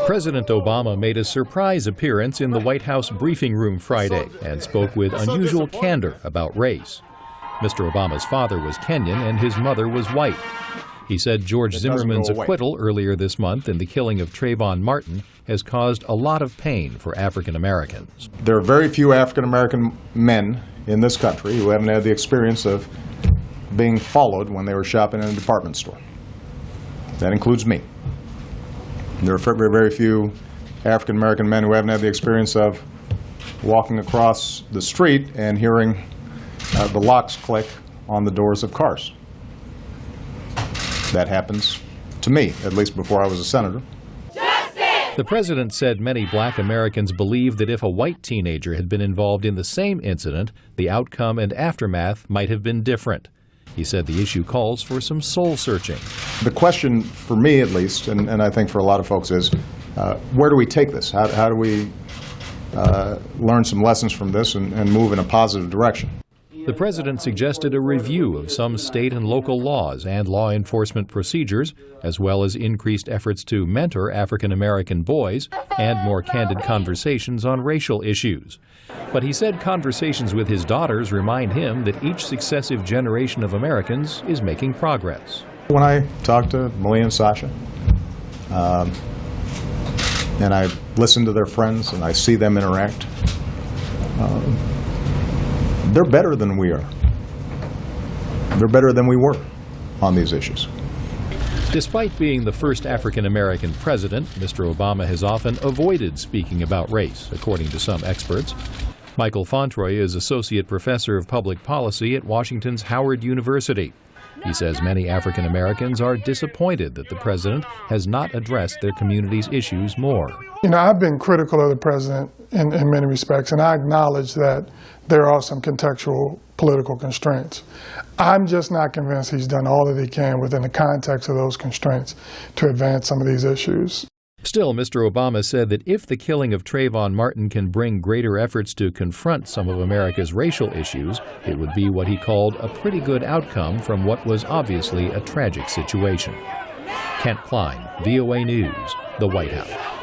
President Obama made a surprise appearance in the White House briefing room Friday and spoke with unusual candor about race. Mr. Obama's father was Kenyan and his mother was white. He said George Zimmerman's acquittal earlier this month in the killing of Trayvon Martin has caused a lot of pain for African Americans. There are very few African American men in this country who haven't had the experience of being followed when they were shopping in a department store. That includes me. There are very few African American men who haven't had the experience of walking across the street and hearing the locks click on the doors of cars. That happens to me, at least before I was a senator. Justice! The president said many black Americans believe that if a white teenager had been involved in the same incident, the outcome and aftermath might have been different. He said the issue calls for some soul-searching. The question, for me at least, and I think for a lot of folks, is where do we take this? How do we learn some lessons from this and move in a positive direction? The president suggested a review of some state and local laws and law enforcement procedures, as well as increased efforts to mentor African American boys and more candid conversations on racial issues. But he said conversations with his daughters remind him that each successive generation of Americans is making progress. When I talk to Malia and Sasha, and I listen to their friends and I see them interact, they're better than we are. They're better than we were on these issues. Despite being the first African American president, Mr. Obama has often avoided speaking about race, according to some experts. Michael Fontroy is Associate Professor of Public Policy at Washington's Howard University. He says many African Americans are disappointed that the president has not addressed their community's issues more. You know, I've been critical of the president in many respects, and I acknowledge that there are some contextual political constraints. I'm just not convinced he's done all that he can within the context of those constraints to advance some of these issues. Still, Mr. Obama said that if the killing of Trayvon Martin can bring greater efforts to confront some of America's racial issues, it would be what he called a pretty good outcome from what was obviously a tragic situation. Kent Klein, VOA News, the White House.